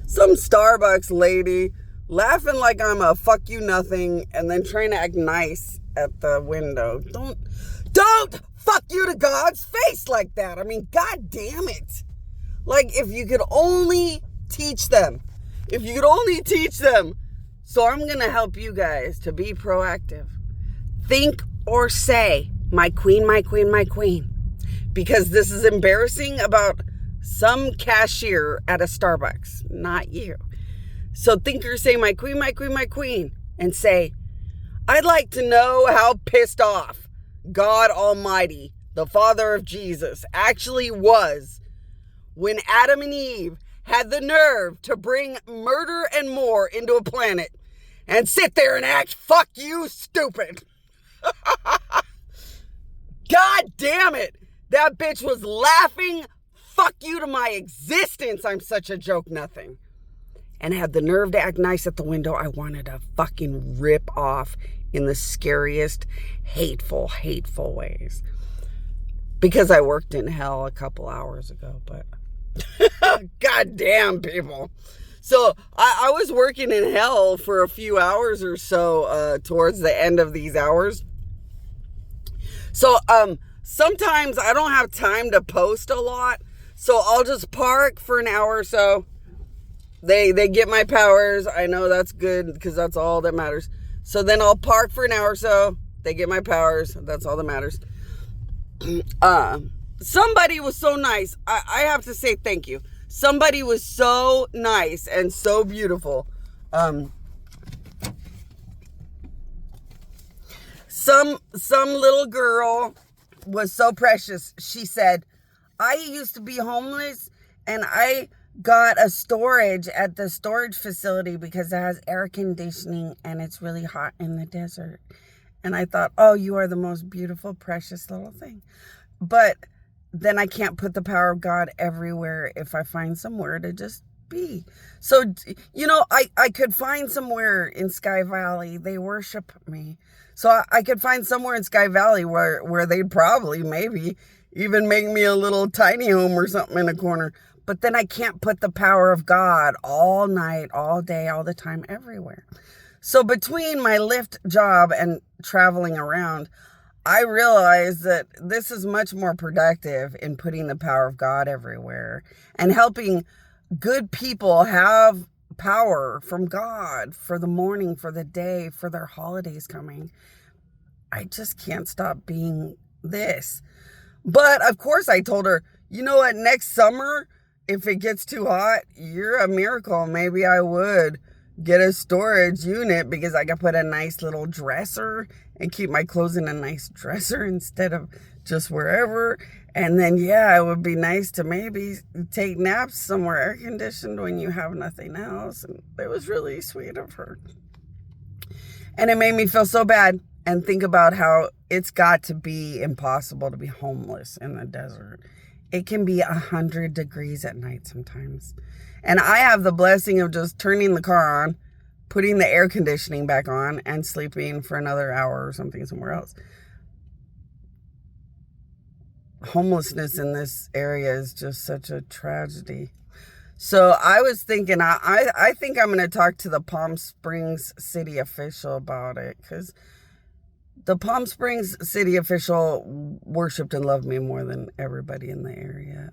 Some Starbucks lady laughing like I'm a fuck you nothing and then trying to act nice at the window. Don't fuck you to God's face like that. I mean, God damn it. Like, if you could only teach them. If you could only teach them. So I'm going to help you guys to be proactive. Think or say, my queen, my queen, my queen. Because this is embarrassing about some cashier at a Starbucks, not you. So think or say, my queen, my queen, my queen. And say, I'd like to know how pissed off God Almighty, the Father of Jesus, actually was when Adam and Eve had the nerve to bring murder and more into a planet and sit there and act, fuck you, stupid. God damn it. That bitch was laughing, fuck you to my existence. I'm such a joke nothing. And had the nerve to act nice at the window. I wanted to fucking rip off in the scariest, hateful ways. Because I worked in hell a couple hours ago, but goddamn people. So I was working in hell for a few hours or so towards the end of these hours. So sometimes I don't have time to post a lot. So I'll just park for an hour or so. They get my powers. I know that's good because that's all that matters. So then I'll park for an hour or so. They get my powers. That's all that matters. Somebody was so nice. I have to say thank you. Somebody was so nice and so beautiful. Some little girl was so precious. She said, I used to be homeless and I got a storage at the storage facility because it has air conditioning and it's really hot in the desert. And I thought, oh, you are the most beautiful, precious little thing. But then I can't put the power of God everywhere if I find somewhere to just be. So, you know, I could find somewhere in SkyValley. They worship me. So I could find somewhere in SkyValley where they'd probably maybe even make me a little tiny home or something in a corner. But then I can't put the power of God all night, all day, all the time, everywhere. So between my Lyft job and traveling around, I realized that this is much more productive in putting the power of God everywhere and helping good people have power from God for the morning, for the day, for their holidays coming. I just can't stop being this. But of course I told her, you know what, next summer, if it gets too hot, you're a miracle. Maybe I would get a storage unit because I could put a nice little dresser and keep my clothes in a nice dresser instead of just wherever. And then, yeah, it would be nice to maybe take naps somewhere air conditioned when you have nothing else. And it was really sweet of her. And it made me feel so bad and think about how it's got to be impossible to be homeless in the desert. It can be 100 degrees at night sometimes. And I have the blessing of just turning the car on, putting the air conditioning back on, and sleeping for another hour or something somewhere else. Homelessness in this area is just such a tragedy. So I was thinking, I think I'm going to talk to the Palm Springs city official about it, because the Palm Springs city official worshipped and loved me more than everybody in the area.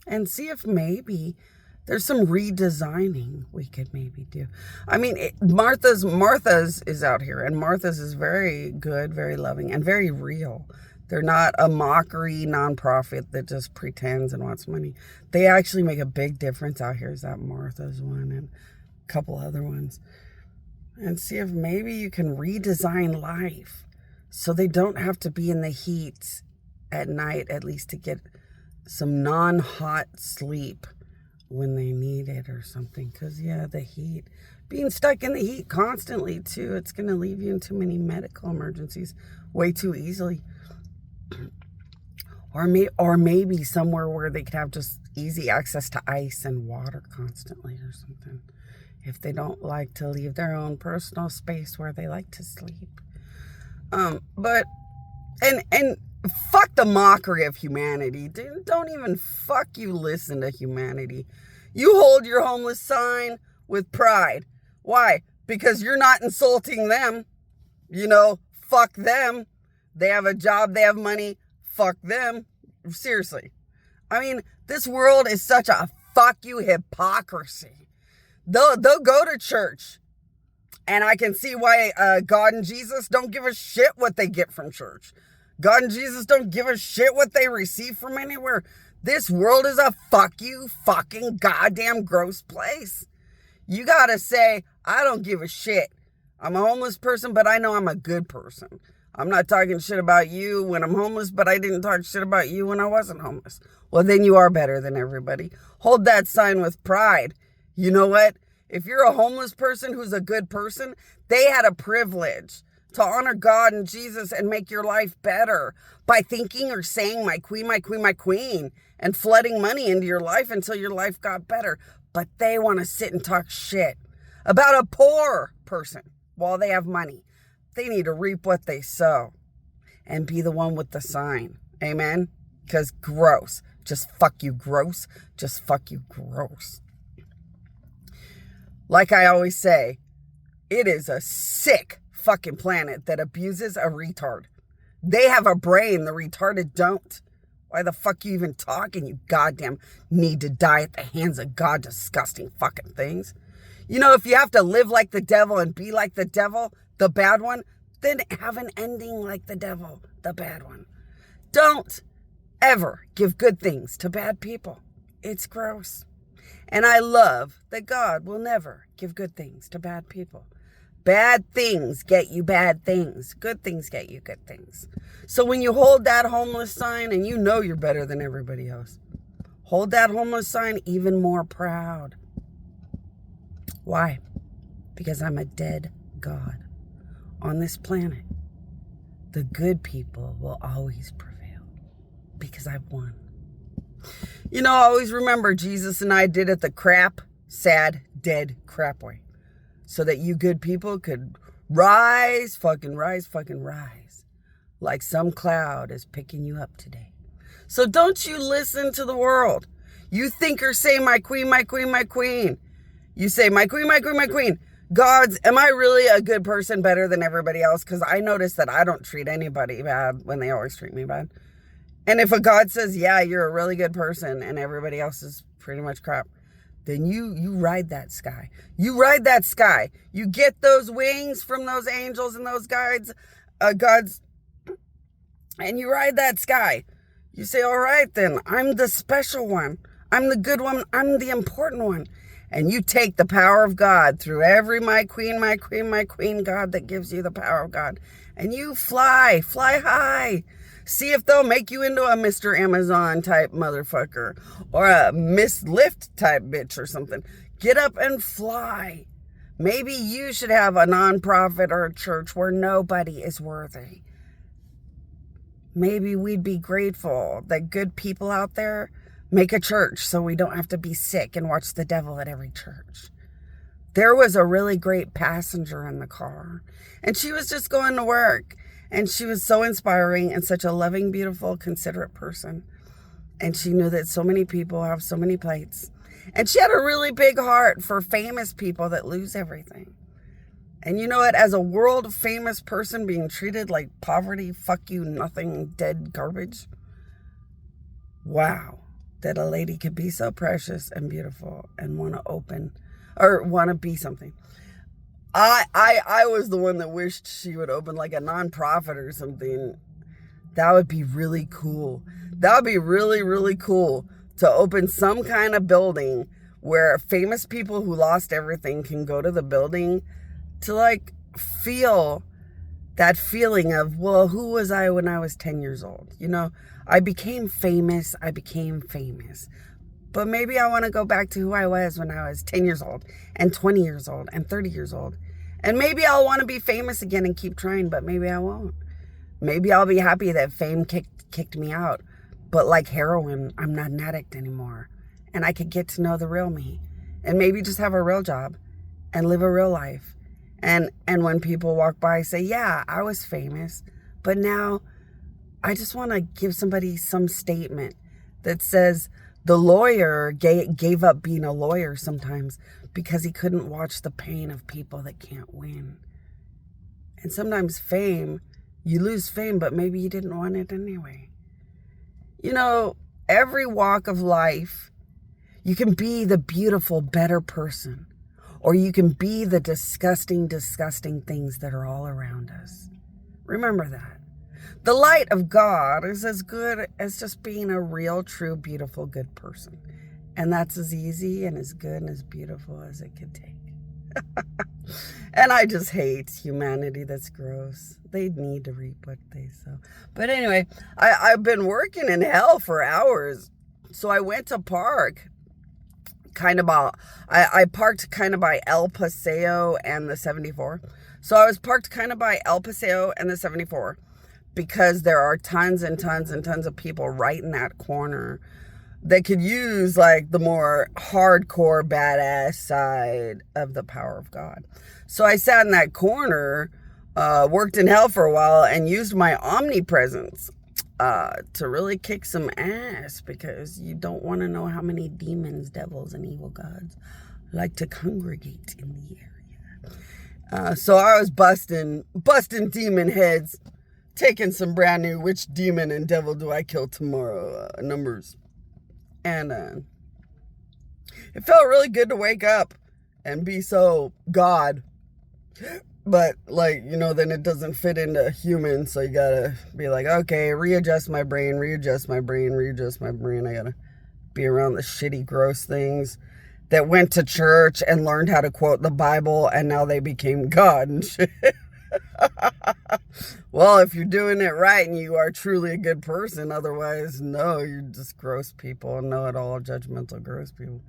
And see if maybe there's some redesigning we could maybe do. I mean, Martha's is out here, and Martha's is very good, very loving, and very real. They're not a mockery nonprofit that just pretends and wants money. They actually make a big difference out here. Is that Martha's one and a couple other ones. And see if maybe you can redesign life so they don't have to be in the heat at night, at least to get some non-hot sleep when they need it or something. Because, yeah, the heat, being stuck in the heat constantly, too, it's going to leave you in too many medical emergencies way too easily. Or maybe somewhere where they could have just easy access to ice and water constantly or something, if they don't like to leave their own personal space where they like to sleep. But fuck the mockery of humanity. Don't even fuck you listen to humanity. You hold your homeless sign with pride. Why? Because you're not insulting them. Fuck them. They have a job, they have money. Fuck them. Seriously. I mean, this world is such a fuck you hypocrisy. They'll go to church. And I can see why God and Jesus don't give a shit what they get from church. God and Jesus don't give a shit what they receive from anywhere. This world is a fuck you fucking goddamn gross place. You gotta say, I don't give a shit. I'm a homeless person, but I know I'm a good person. I'm not talking shit about you when I'm homeless, but I didn't talk shit about you when I wasn't homeless. Well, then you are better than everybody. Hold that sign with pride. You know what? If you're a homeless person who's a good person, they had a privilege to honor God and Jesus and make your life better by thinking or saying, my queen, my queen, my queen, and flooding money into your life until your life got better. But they want to sit and talk shit about a poor person while they have money. They need to reap what they sow and be the one with the sign. Amen? Because gross. Just fuck you, gross. Just fuck you, gross. Like I always say, it is a sick fucking planet that abuses a retard. They have a brain, the retarded don't. Why the fuck are you even talking, you goddamn need to die at the hands of God, disgusting fucking things? If you have to live like the devil and be like the devil, the bad one, then have an ending like the devil, the bad one. Don't ever give good things to bad people. It's gross. And I love that God will never give good things to bad people. Bad things get you bad things. Good things get you good things. So when you hold that homeless sign and you know you're better than everybody else, hold that homeless sign even more proud. Why? Because I'm a dead God on this planet. The good people will always prevail because I've won. Always remember Jesus and I did it the crap, sad, dead crap way. So that you good people could rise. Like some cloud is picking you up today. So don't you listen to the world. You think or say, my queen, my queen, my queen. You say, my queen, my queen, my queen. Gods, am I really a good person better than everybody else? Because I notice that I don't treat anybody bad when they always treat me bad. And if a God says, yeah, you're a really good person and everybody else is pretty much crap, then you ride that sky. You ride that sky. You get those wings from those angels and those gods, and you ride that sky. You say, all right, then, I'm the special one. I'm the good one. I'm the important one. And you take the power of God through every my queen, my queen, my queen God that gives you the power of God. And you fly high. See if they'll make you into a Mr. Amazon type motherfucker or a Miss Lyft type bitch or something. Get up and fly. Maybe you should have a nonprofit or a church where nobody is worthy. Maybe we'd be grateful that good people out there make a church so we don't have to be sick and watch the devil at every church. There was a really great passenger in the car, and she was just going to work. And she was so inspiring and such a loving, beautiful, considerate person. And she knew that so many people have so many plates. And she had a really big heart for famous people that lose everything. And you know what? As a world famous person being treated like poverty, fuck you, nothing, dead garbage. Wow. That a lady could be so precious and beautiful and want to be something. I was the one that wished she would open like a nonprofit or something. That would be really cool. That would be really, really cool to open some kind of building where famous people who lost everything can go to the building to like feel that feeling of, well, who was I when I was 10 years old? I became famous. But maybe I want to go back to who I was when I was 10 years old and 20 years old and 30 years old. And maybe I'll want to be famous again and keep trying, but maybe I won't. Maybe I'll be happy that fame kicked me out. But like heroin, I'm not an addict anymore. And I could get to know the real me. And maybe just have a real job and live a real life. And when people walk by, say, yeah, I was famous. But now I just want to give somebody some statement that says the lawyer gave up being a lawyer sometimes because he couldn't watch the pain of people that can't win. And sometimes fame, you lose fame, but maybe you didn't want it anyway. You know, every walk of life, you can be the beautiful, better person, or you can be the disgusting, disgusting things that are all around us. Remember that. The light of God is as good as just being a real, true, beautiful, good person. And that's as easy and as good and as beautiful as it could take. And I just hate humanity. That's gross. They need to reap what they sow. But anyway, I've been working in hell for hours. So I went to park I parked kind of by El Paseo and the 74. So I was parked kind of by El Paseo and the 74 because there are tons and tons and tons of people right in that corner that could use like the more hardcore badass side of the power of God. So I sat in that corner, worked in hell for a while, and used my omnipresence to really kick some ass, because you don't want to know how many demons, devils, and evil gods like to congregate in the area. So I was busting demon heads, taking some brand new which demon and devil do I kill tomorrow numbers. And it felt really good to wake up and be so God. But, like, you know, then it doesn't fit into humans, so you gotta be like, okay, readjust my brain. I gotta be around the shitty, gross things that went to church and learned how to quote the Bible, and now they became God and shit. Well, if you're doing it right and you are truly a good person, otherwise, no, you're just gross people, know-it-all, judgmental, gross people.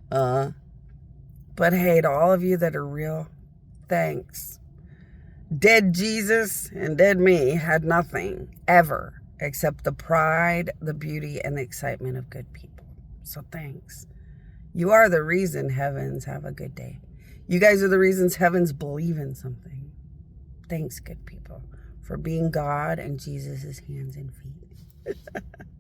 But hey, to all of you that are real, thanks. Dead Jesus and dead me had nothing ever except the pride, the beauty, and the excitement of good people. So thanks. You are the reason heavens have a good day. You guys are the reasons heavens believe in something. Thanks, good people, for being God and Jesus' hands and feet.